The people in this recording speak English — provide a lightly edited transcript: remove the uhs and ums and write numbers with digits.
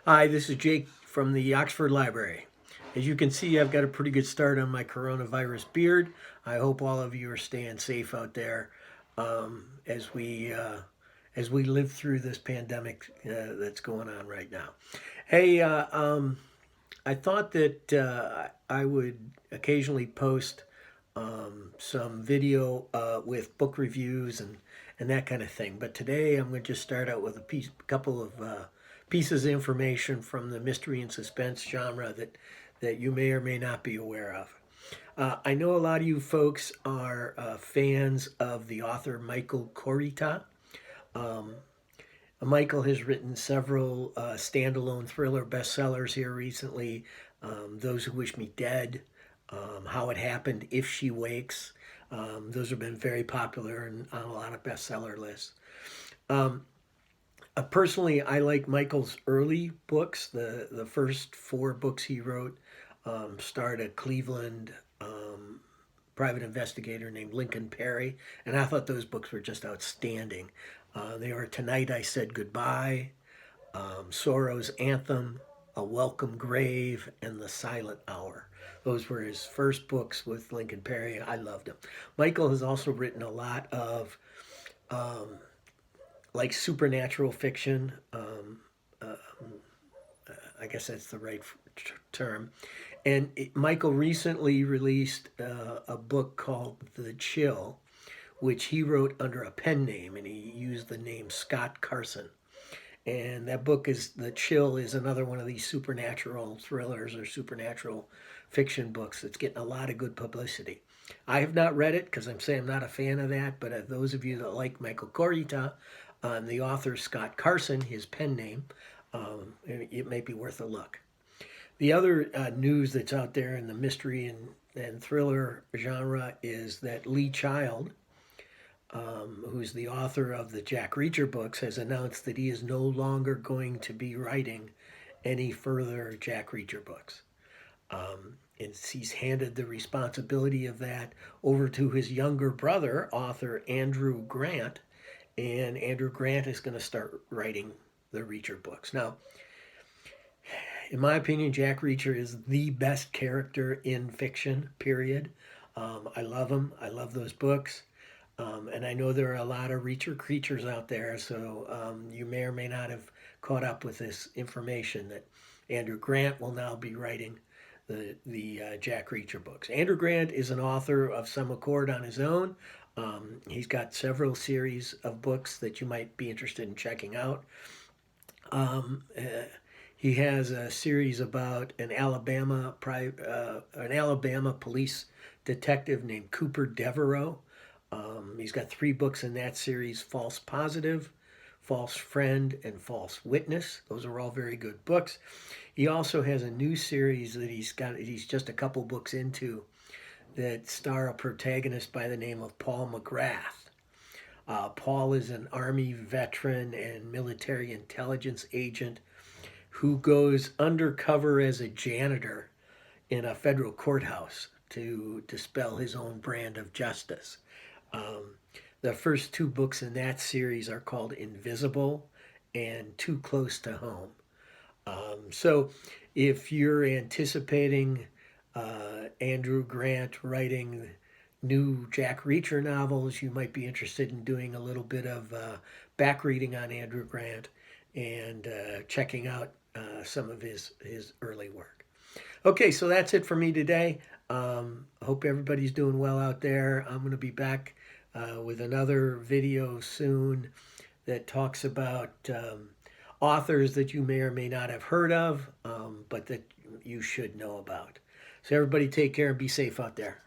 Hi, this is Jake from the Oxford Library. As you can see, I've got a pretty good start on my coronavirus beard. I hope all of you are staying safe out there as we live through this pandemic that's going on right now. Hey, I thought that I would occasionally post some video with book reviews and that kind of thing. But today I'm going to just start out with a couple of pieces of information from the mystery and suspense genre that you may or may not be aware of. I know a lot of you folks are fans of the author Michael Kurita. Michael has written several standalone thriller bestsellers here recently. Those Who Wish Me Dead, How It Happened, If She Wakes. Those have been very popular and on a lot of bestseller lists. Personally, I like Michael's early books. The first four books he wrote starred a Cleveland private investigator named Lincoln Perry, and I thought those books were just outstanding. They are Tonight I Said Goodbye, Sorrow's Anthem, A Welcome Grave, and The Silent Hour. Those were his first books with Lincoln Perry. I loved them. Michael has also written a lot of like supernatural fiction. I guess that's the right term. And Michael recently released a book called The Chill, which he wrote under a pen name, and he used the name Scott Carson. And that book is The Chill is another one of these supernatural thrillers or supernatural fiction books that's getting a lot of good publicity. I have not read it because I'm not a fan of that, but those of you that like Michael Kurita, the author Scott Carson, his pen name, it may be worth a look. The other news that's out there in the mystery and thriller genre is that Lee Child, who's the author of the Jack Reacher books, has announced that he is no longer going to be writing any further Jack Reacher books. And he's handed the responsibility of that over to his younger brother, author Andrew Grant, and Andrew Grant is going to start writing the Reacher books. Now, in my opinion, Jack Reacher is the best character in fiction, period. I love him. I love those books. And I know there are a lot of Reacher creatures out there, so you may or may not have caught up with this information that Andrew Grant will now be writing the Jack Reacher books. Andrew Grant is an author of some accord on his own. He's got several series of books that you might be interested in checking out. He has a series about an Alabama police detective named Cooper Devereaux. He's got 3 books in that series: False Positive, False Friend, and False Witness. Those are all very good books. He also has a new series that he's just a couple books into that star a protagonist by the name of Paul McGrath. Paul is an Army veteran and military intelligence agent who goes undercover as a janitor in a federal courthouse to dispel his own brand of justice. The first 2 books in that series are called Invisible and Too Close to Home. So if you're anticipating Andrew Grant writing new Jack Reacher novels, you might be interested in doing a little bit of back reading on Andrew Grant and checking out some of his early work. Okay, so that's it for me today. Hope everybody's doing well out there. I'm going to be back with another video soon that talks about authors that you may or may not have heard of, but that you should know about. So everybody take care and be safe out there.